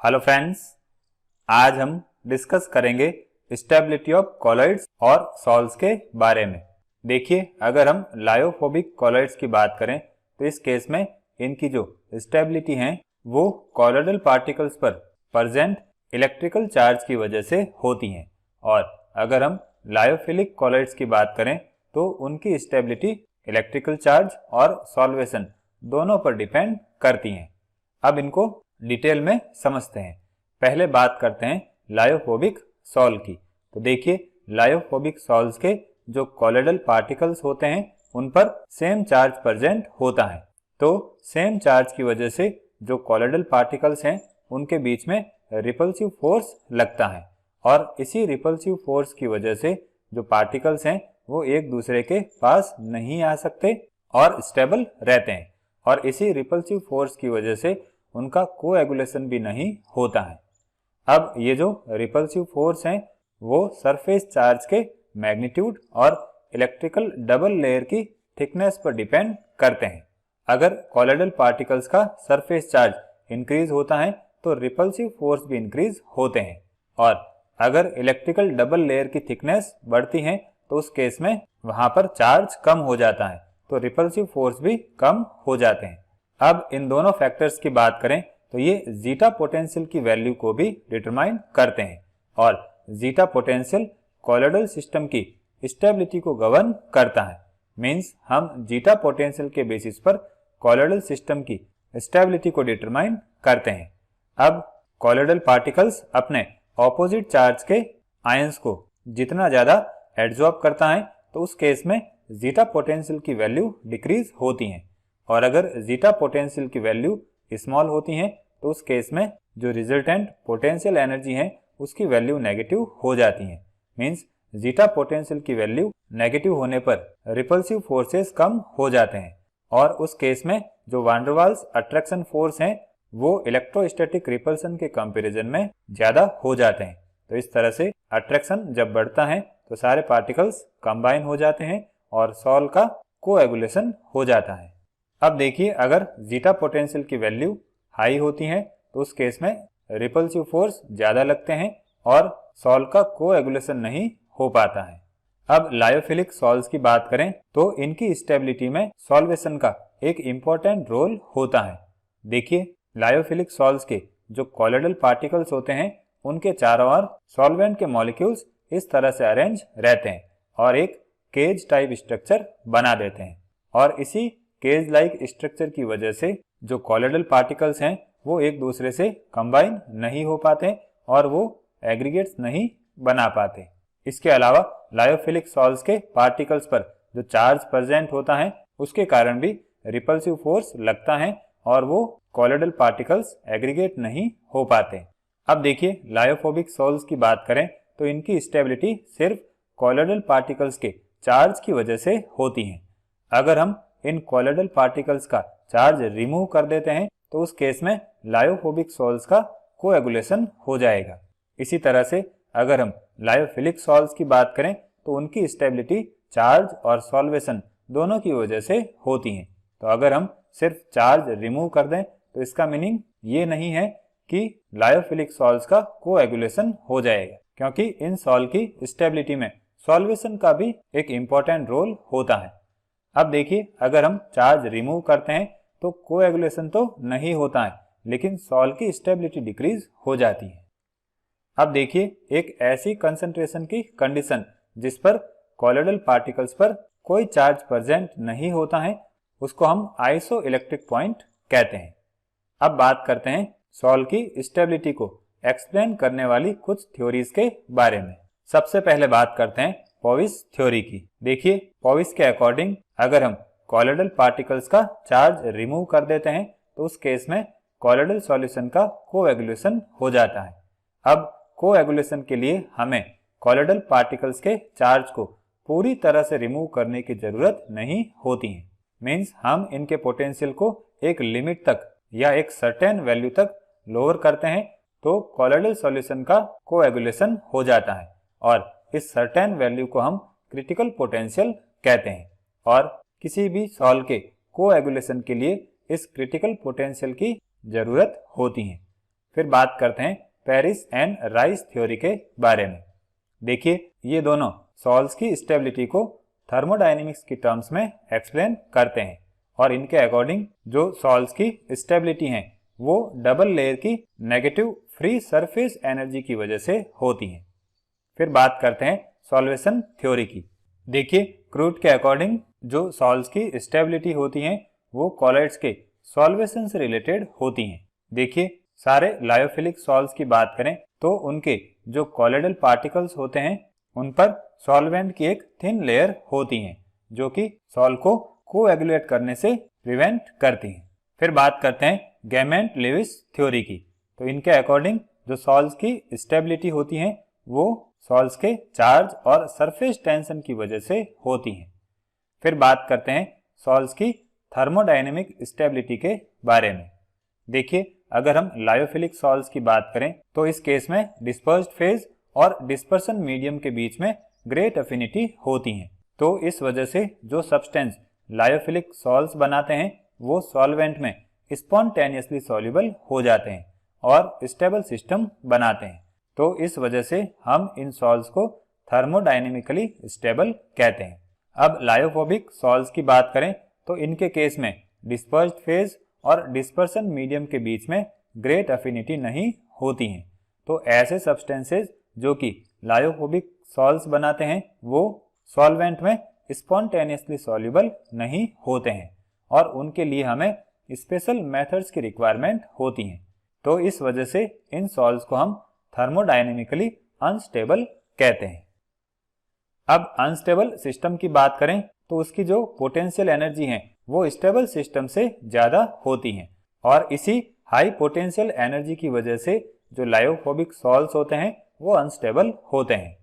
Hello friends, आज हम discuss करेंगे स्टेबिलिटी ऑफ कॉलॉइड्स और सॉल्व्स के बारे में। देखिए, अगर हम लायोफोबिक कॉलॉइड्स की बात करें तो इस केस में इनकी जो स्टेबिलिटी है वो कॉलॉइडल पार्टिकल्स पर प्रेजेंट इलेक्ट्रिकल चार्ज की वजह से होती हैं। और अगर हम लायोफिलिक कॉलॉइड्स की बात करें तो उनकी स्टेबिलिटी इलेक्ट्रिकल चार्ज और सॉल्वेशन दोनों पर डिपेंड करती हैं। अब इनको डिटेल में समझते हैं। पहले बात करते हैं लायोफोबिक सॉल्व की। तो देखिए, लायोफोबिक सॉल्व्स के जो कॉलॉइडल पार्टिकल्स होते हैं उन पर सेम चार्ज प्रेजेंट होता है। तो सेम चार्ज की वजह से जो कॉलॉइडल पार्टिकल्स हैं उनके बीच में रिपल्सिव फोर्स लगता है और इसी रिपल्सिव फोर्स की वजह से जो पार्टिकल्स हैं वो एक दूसरे के पास नहीं आ सकते और स्टेबल रहते हैं। और इसी रिपल्सिव फोर्स की वजह से उनका कोएगुलेशन भी नहीं होता है। अब ये जो रिपल्सिव फोर्स हैं वो सरफेस चार्ज के मैग्नीट्यूड और इलेक्ट्रिकल डबल लेयर की थिकनेस पर डिपेंड करते हैं। अगर कॉलॉइडल पार्टिकल्स का सरफेस चार्ज इंक्रीज होता है तो रिपल्सिव फोर्स भी इंक्रीज होते हैं, और अगर इलेक्ट्रिकल डबल लेयर की थिकनेस बढ़ती है तो उस केस में वहां पर चार्ज कम हो जाता है, तो रिपल्सिव फोर्स भी कम हो जाते हैं। अब इन दोनों फैक्टर्स की बात करें तो ये जीटा पोटेंशियल की वैल्यू को भी डिटरमाइन करते हैं, और जीटा पोटेंशियल कॉलॉइडल सिस्टम की स्टेबिलिटी को गवर्न करता है। मींस हम जीटा पोटेंशियल के बेसिस पर कॉलॉइडल सिस्टम की स्टेबिलिटी को डिटरमाइन करते हैं। अब कॉलॉइडल पार्टिकल्स अपने ऑपोजिट चार्ज के आयंस को जितना ज्यादा एब्जॉर्ब करता है तो उस केस में जीटा पोटेंशियल की वैल्यू डिक्रीज होती है, और अगर जीटा पोटेंशियल की वैल्यू स्मॉल होती है तो उस केस में जो रिजल्टेंट पोटेंशियल एनर्जी है उसकी वैल्यू नेगेटिव हो जाती है। मींस जीटा पोटेंशियल की वैल्यू नेगेटिव होने पर रिपल्सिव फोर्सेस कम हो जाते हैं, और उस केस में जो van der Waals attraction force हैं वो इलेक्ट्रोस्टैटिक रिपल्सन के कंपैरिजन में ज्यादा हो जाते हैं। तो इस तरह से अट्रैक्शन जब बढ़ता है तो सारे पार्टिकल्स कंबाइन हो जाते हैं और सॉल्व का कोएगुलेशन हो जाता है। अब देखिए, अगर जीटा पोटेंशियल की वैल्यू हाई होती है तो उस केस में रिपल्सिव फोर्स ज्यादा लगते हैं और सॉल्व का कोएगुलेशन नहीं हो पाता है। अब लायोफिलिक सॉल्व्स की बात करें तो इनकी स्टेबिलिटी में सॉल्वेशन का एक इम्पोर्टेंट रोल होता है। देखिए, लायोफिलिक सॉल्व्स के जो कॉलॉइडल पार्टिकल्स होते हैं उनके चारों ओर सॉल्वेंट के मॉलिक्यूल्स इस तरह से अरेंज रहते हैं और एक केज टाइप स्ट्रक्चर बना देते हैं, और इसी केज लाइक स्ट्रक्चर की वजह से जो कॉलॉइडल पार्टिकल्स हैं वो एक दूसरे से कंबाइन नहीं हो पाते और वो एग्रीगेट्स नहीं बना पाते। इसके अलावा लायोफिलिक सॉल्व्स के पार्टिकल्स पर जो चार्ज प्रेजेंट होता है उसके कारण भी रिपल्सिव फोर्स लगता है और वो कॉलॉइडल पार्टिकल्स एग्रीगेट नहीं हो पाते। अब देखिए, लायोफोबिक सॉल्व्स की बात करें तो इनकी स्टेबिलिटी सिर्फ कॉलॉइडल पार्टिकल्स के चार्ज की वजह से होती है। अगर हम इन कॉलॉइडल पार्टिकल्स का चार्ज रिमूव कर देते हैं तो उस केस में लायोफोबिक सॉल्व्स का कोएगुलेशन हो जाएगा। इसी तरह से अगर हम लायोफिलिक सॉल्व्स की बात करें तो उनकी स्टेबिलिटी चार्ज और सॉल्वेशन दोनों की वजह से होती है। तो अगर हम सिर्फ चार्ज रिमूव कर दें तो इसका मीनिंग ये नहीं है कि लायोफिलिक सॉल्व्स का कोएगुलेशन हो जाएगा, क्योंकि इन सॉल्व की स्टेबिलिटी में सॉल्वेशन का भी एक इम्पोर्टेंट रोल होता है। अब देखिए, अगर हम चार्ज रिमूव करते हैं तो कोएगुलेशन तो नहीं होता है, लेकिन सॉल्व की स्टेबिलिटी डिक्रीज हो जाती है। अब देखिए, एक ऐसी कंसंट्रेशन की कंडीशन जिस पर कॉलॉइडल पार्टिकल्स पर कोई चार्ज प्रेजेंट नहीं होता है उसको हम आइसो इलेक्ट्रिक पॉइंट कहते हैं। अब बात करते हैं सॉल्व की स्टेबिलिटी को एक्सप्लेन करने वाली कुछ थ्योरीज के बारे में। सबसे पहले बात करते हैं पॉविस थ्योरी की। देखिए, पॉविस के अकॉर्डिंग अगर हम कॉलॉइडल पार्टिकल्स का चार्ज रिमूव कर देते हैं तो उस केस में कॉलॉइडल सॉल्यूशन का कोएगुलेशन हो जाता है। अब कोएगुलेशन के लिए हमें कॉलॉइडल पार्टिकल्स के चार्ज को पूरी तरह से रिमूव करने की जरूरत नहीं होती है। मींस हम इनके पोटेंशियल को एक लिमिट तक या एक सर्टेन वैल्यू तक लोअर करते हैं तो कॉलॉइडल सॉल्यूशन का कोएगुलेशन हो जाता है, और इस सर्टेन वैल्यू को हम क्रिटिकल पोटेंशियल कहते हैं। और किसी भी सॉल्व के कोएगुलेशन के लिए इस क्रिटिकल पोटेंशियल की जरूरत होती है। फिर बात करते हैं पेरिस एंड राइस थ्योरी के बारे में। देखिए, ये दोनों सॉल्ट्स की स्टेबिलिटी को थर्मोडायनेमिक्स की टर्म्स में एक्सप्लेन करते हैं और इनके अकॉर्डिंग जो सॉल्ट्स की स्टेबिलिटी हैं वो डबल लेयर की नेगेटिव फ्री सरफेस एनर्जी की वजह से होती हैं। फिर बात करते हैं सॉल्वेशन थ्योरी की। देखिए, क्रूड के अकॉर्डिंग जो सॉल्ट्स की स्टेबिलिटी होती हैं वो कॉलॉइड्स के सॉल्वेशन से रिलेटेड होती हैं। देखिए, सारे लायोफिलिक सॉल्ट्स की बात करें तो उनके जो कॉलॉइडल पार्टिकल्स होते हैं उन पर सॉल्वेंट की एक थिन लेयर होती है जो कि सॉल्ट को कोएगुलेट करने से प्रिवेंट करती है। फिर बात करते हैं गैमेंट लेविस थ्योरी की। तो इनके अकॉर्डिंग जो सॉल्ट्स की स्टेबिलिटी होती है वो सॉल्ट्स के चार्ज और सरफेस टेंशन की वजह से होती है। फिर बात करते हैं सॉल्ट्स की थर्मोडायनेमिक स्टेबिलिटी के बारे में। देखिए, अगर हम लायोफिलिक सॉल्ट्स की बात करें तो इस केस में डिस्पर्स्ड फेज और डिस्पर्सन मीडियम के बीच में ग्रेट अफिनिटी होती है। तो इस वजह से जो सब्सटेंस लायोफिलिक सॉल्ट्स बनाते हैं वो सॉल्वेंट में स्पॉन्टेनियसली सॉल्युबल हो जाते हैं और स्टेबल सिस्टम बनाते हैं। तो इस वजह से हम इन सॉल्ट्स को थर्मोडायनेमिकली स्टेबल कहते हैं। अब लायोफोबिक सॉल्ट्स की बात करें तो इनके केस में डिस्पर्स्ड फेज और डिस्पर्सन मीडियम के बीच में ग्रेट अफिनिटी नहीं होती हैं। तो ऐसे सब्सटेंसेस जो कि लायोफोबिक सॉल्ट्स बनाते हैं वो सॉल्वेंट में स्पॉन्टेनियसली सॉल्युबल नहीं होते हैं और उनके लिए हमें स्पेशल मेथड्स की रिक्वायरमेंट होती है। तो इस वजह से इन सॉल्ट्स को हम थर्मोडायनेमिकली अनस्टेबल कहते हैं। अब अनस्टेबल सिस्टम की बात करें तो उसकी जो पोटेंशियल एनर्जी है वो स्टेबल सिस्टम से ज्यादा होती है और इसी हाई पोटेंशियल एनर्जी की वजह से जो लायोफोबिक सॉल्ट्स होते हैं वो अनस्टेबल होते हैं।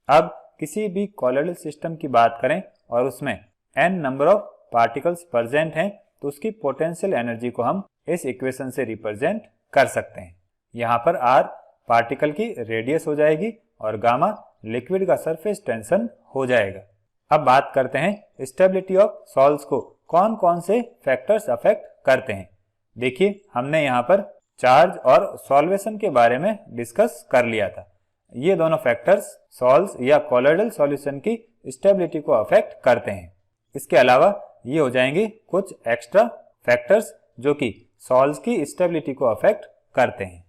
अब किसी भी कॉलॉइडल सिस्टम की बात करें और उसमें n number of particles present हैं तो उसकी पोटेंशियल एनर्जी को हम इस इक्वेशन से रिप्रेजेंट कर सकते हैं। यहाँ पर r पार्टिकल की रेडियस हो जाएगी और गामा लिक्विड का सरफेस टेंशन हो जाएगा। अब बात करते हैं स्टेबिलिटी ऑफ सॉल्ट्स को कौन कौन से फैक्टर्स अफेक्ट करते हैं। देखिए, हमने यहाँ पर चार्ज और सॉल्वेशन के बारे में डिस्कस कर लिया था। ये दोनों फैक्टर्स सॉल्ट्स या कॉलॉइडल सॉल्यूशन की स्टेबिलिटी को अफेक्ट करते हैं। इसके अलावा ये हो जाएंगे कुछ एक्स्ट्रा फैक्टर्स जो कि सॉल्ट्स की स्टेबिलिटी को अफेक्ट करते हैं।